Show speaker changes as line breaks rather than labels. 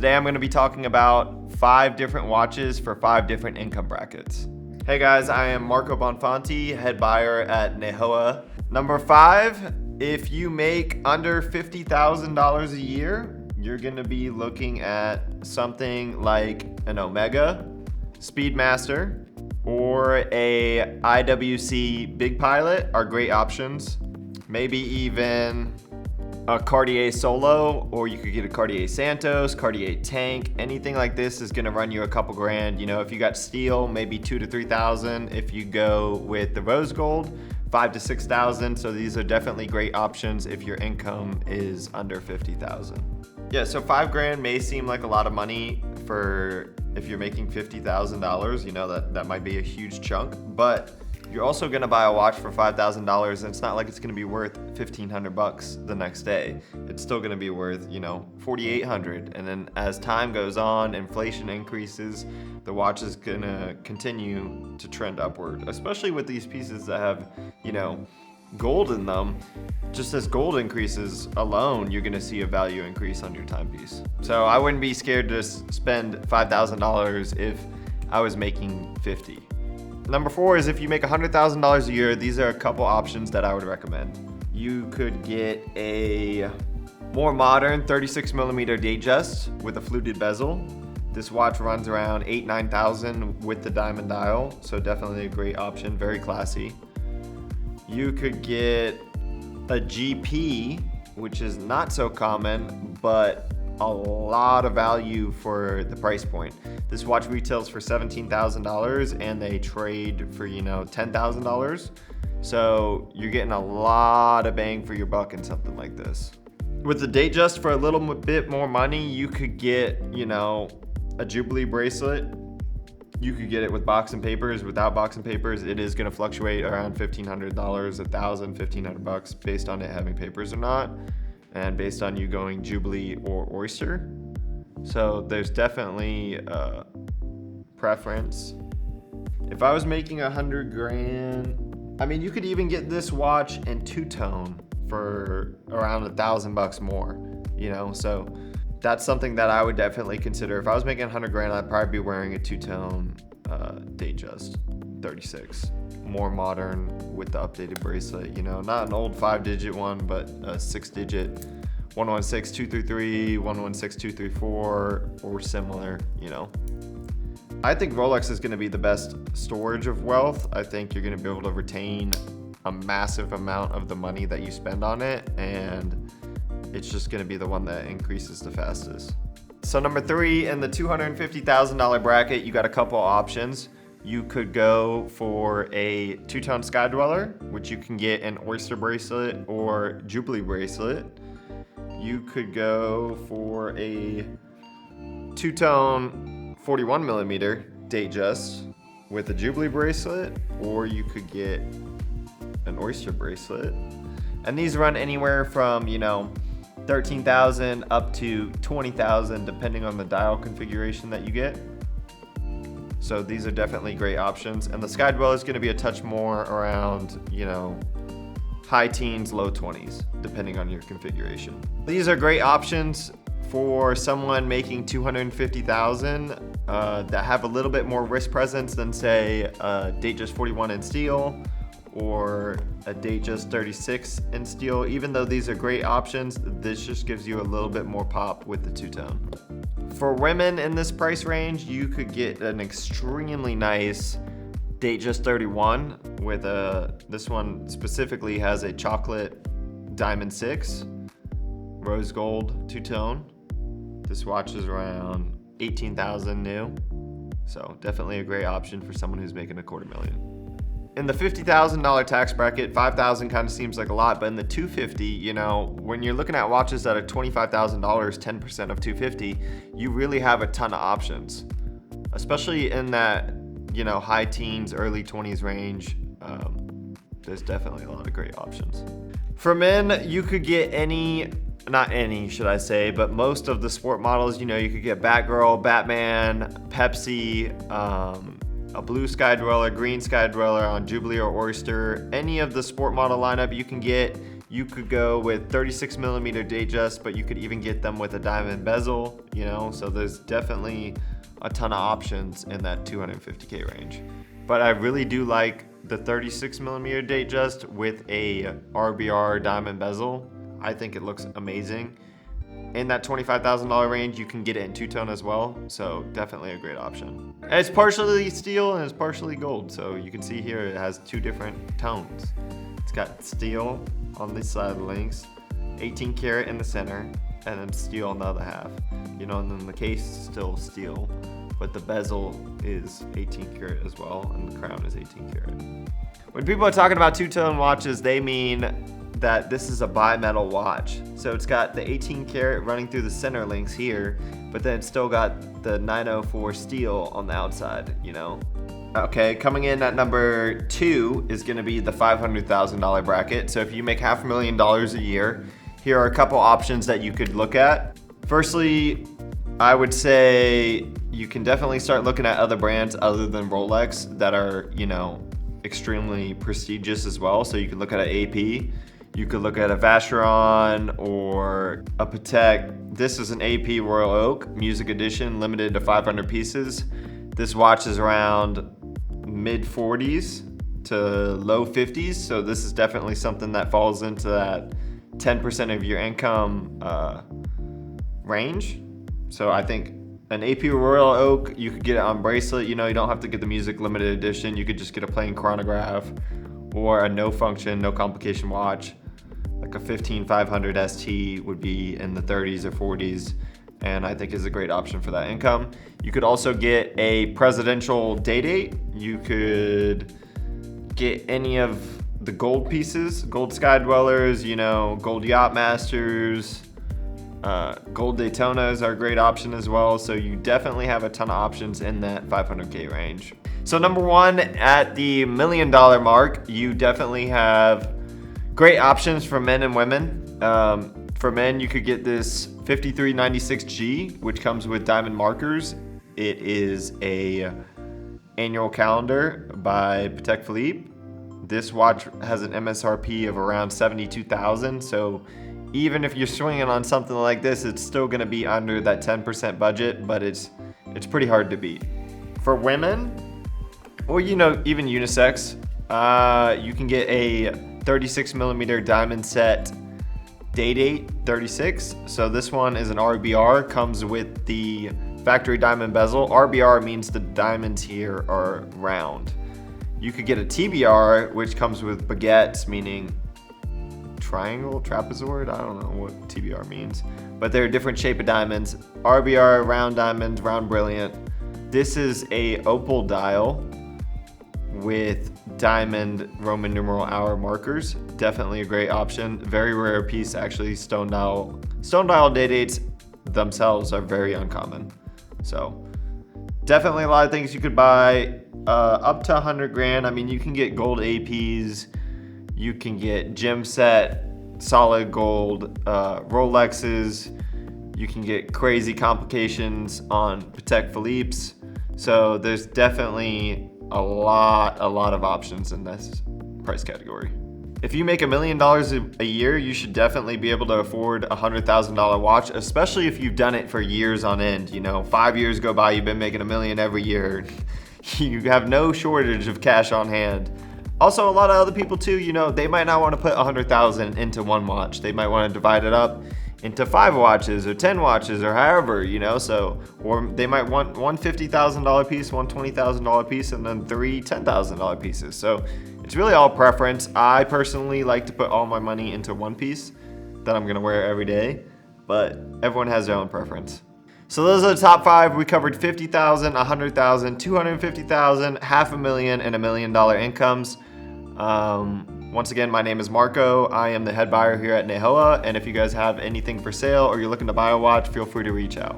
Today I'm going to be talking about 5 different watches for 5 different income brackets. Hey guys, I am Marco Bonfanti, head buyer at Nehoa. Number 5, if you make under $50,000 a year, you're going to be looking at something like an Omega, Speedmaster, or a IWC Big Pilot are great options. Maybe even a Cartier Solo, or you could get a Cartier Santos, Cartier Tank. Anything like this is gonna run you a couple grand. You know, if you got steel, maybe 2,000 to 3,000. If you go with the rose gold, 5,000 to 6,000. So these are definitely great options if your income is under 50,000. Yeah, so 5 grand may seem like a lot of money for if you're making $50,000. You know, that might be a huge chunk, but you're also gonna buy a watch for $5,000, and it's not like it's gonna be worth $1,500 the next day. It's still gonna be worth, you know, $4,800. And then as time goes on, inflation increases, the watch is gonna continue to trend upward, especially with these pieces that have, you know, gold in them. Just as gold increases alone, you're gonna see a value increase on your timepiece. So I wouldn't be scared to spend $5,000 if I was making 50. Number 4 is if you make $100,000 a year, these are a couple options that I would recommend. You could get a more modern 36mm Datejust with a fluted bezel. This watch runs around $8,000-9,000 with the diamond dial, so definitely a great option, very classy. You could get a GP, which is not so common, but a lot of value for the price point. This watch retails for $17,000 and they trade for, you know, $10,000. So you're getting a lot of bang for your buck in something like this. With the Datejust for a little bit more money, you could get, you know, a Jubilee bracelet. You could get it with box and papers. Without box and papers, it is gonna fluctuate around $1,500, $1,000, $1,500 based on it having papers or not, and based on you going Jubilee or Oyster. So there's definitely a preference. If I was making 100 grand, I mean, you could even get this watch in two-tone for around $1,000 more, you know? So that's something that I would definitely consider. If I was making 100 grand, I'd probably be wearing a two-tone Datejust 36. More modern with the updated bracelet, you know, not an old 5-digit one, but a 6-digit 116233, 116234, or similar, you know. I think Rolex is going to be the best storage of wealth. I think you're going to be able to retain a massive amount of the money that you spend on it, and it's just going to be the one that increases the fastest. So number 3, in the $250,000 bracket, you got a couple options. You could go for a two-tone Sky Dweller, which you can get an Oyster bracelet or Jubilee bracelet. You could go for a two-tone 41mm Datejust with a Jubilee bracelet, or you could get an Oyster bracelet. And these run anywhere from, you know, $13,000 up to $20,000 depending on the dial configuration that you get. So these are definitely great options. And the Sky Dweller is going to be a touch more around, you know, high teens, low 20s, depending on your configuration. These are great options for someone making $250,000 that have a little bit more risk presence than, say, a Datejust 41 in steel or a Datejust 36 in steel. Even though these are great options, this just gives you a little bit more pop with the two-tone. For women in this price range, you could get an extremely nice Datejust 31 with this one specifically has a chocolate diamond 6, rose gold two-tone. This watch is around $18,000 new, so definitely a great option for someone who's making $250,000. In the $50,000 tax bracket, $5,000 kind of seems like a lot, but in the $250,000, you know, when you're looking at watches that are $25,000, 10% of $250,000, you really have a ton of options, especially in that, you know, high teens, early 20s range. There's definitely a lot of great options. For men, you could get not any, should I say, but most of the sport models. You know, you could get Batgirl, Batman, Pepsi, a blue Sky Dweller, green Sky Dweller on Jubilee or Oyster. Any of the sport model lineup you can get. You could go with 36mm Datejust, but you could even get them with a diamond bezel, you know, so there's definitely a ton of options in that 250K range. But I really do like the 36mm Datejust with a RBR diamond bezel. I think it looks amazing. In that $25,000 range, you can get it in two-tone as well, so definitely a great option. And it's partially steel and it's partially gold, so you can see here it has two different tones. It's got steel on this side of the links, 18 karat in the center, and then steel on the other half. You know, and then the case is still steel, but the bezel is 18 karat as well, and the crown is 18 karat. When people are talking about two-tone watches, they mean that this is a bimetal watch. So it's got the 18 karat running through the center links here, but then it's still got the 904 steel on the outside, you know? Okay, coming in at number 2 is gonna be the $500,000 bracket. So if you make $500,000 a year, here are a couple options that you could look at. Firstly, I would say you can definitely start looking at other brands other than Rolex that are, you know, extremely prestigious as well. So you can look at an AP, you could look at a Vacheron or a Patek. This is an AP Royal Oak Music Edition, limited to 500 pieces. This watch is around mid 40s to low 50s. So this is definitely something that falls into that 10% of your income range. So I think an AP Royal Oak, you could get it on bracelet. You know, you don't have to get the music limited edition. You could just get a plain chronograph or a no function, no complication watch. Like a 15500 ST would be in the 30s or 40s, and I think is a great option for that income. You could also get a presidential day-date. You could get any of the gold pieces, gold Sky Dwellers, you know, gold Yacht Masters, gold Daytonas are a great option as well. So you definitely have a ton of options in that 500K range. So number 1 at the $1 million mark, you definitely have great options for men and women. For men, you could get this 5396G, which comes with diamond markers. It is a annual calendar by Patek Philippe. This watch has an MSRP of around $72,000. So even if you're swinging on something like this, it's still gonna be under that 10% budget, but it's pretty hard to beat. For women, or you know, even unisex, you can get a 36mm diamond set day-date 36. So this one is an RBR, comes with the factory diamond bezel. RBR means the diamonds here are round. You could get a TBR, which comes with baguettes, meaning triangle, trapezoid, I don't know what TBR means, but they're a different shape of diamonds. RBR, round diamonds, round brilliant. This is a opal dial with diamond Roman numeral hour markers. Definitely a great option. Very rare piece, actually. Stone dial day dates themselves are very uncommon. So definitely a lot of things you could buy up to 100 grand. I mean, you can get gold APs, you can get gem set, solid gold Rolexes, you can get crazy complications on Patek Philippe's. So there's definitely a lot of options in this price category. If you make $1 million a year, you should definitely be able to afford a $100,000 watch, especially if you've done it for years on end. You know, 5 years go by, you've been making $1 million every year. You have no shortage of cash on hand. Also, a lot of other people too, you know, they might not want to put 100,000 into one watch. They might want to divide it up into 5 watches or 10 watches or however, you know, so, or they might want one $50,000 piece, one $20,000 piece, and then 3 $10,000 pieces. So it's really all preference. I personally like to put all my money into one piece that I'm gonna wear every day, but everyone has their own preference. So those are the top 5. We covered 50,000, 100,000, 250,000, $500,000, and $1 million incomes. Once again, my name is Marco. I am the head buyer here at Nehoa, and if you guys have anything for sale or you're looking to buy a watch, feel free to reach out.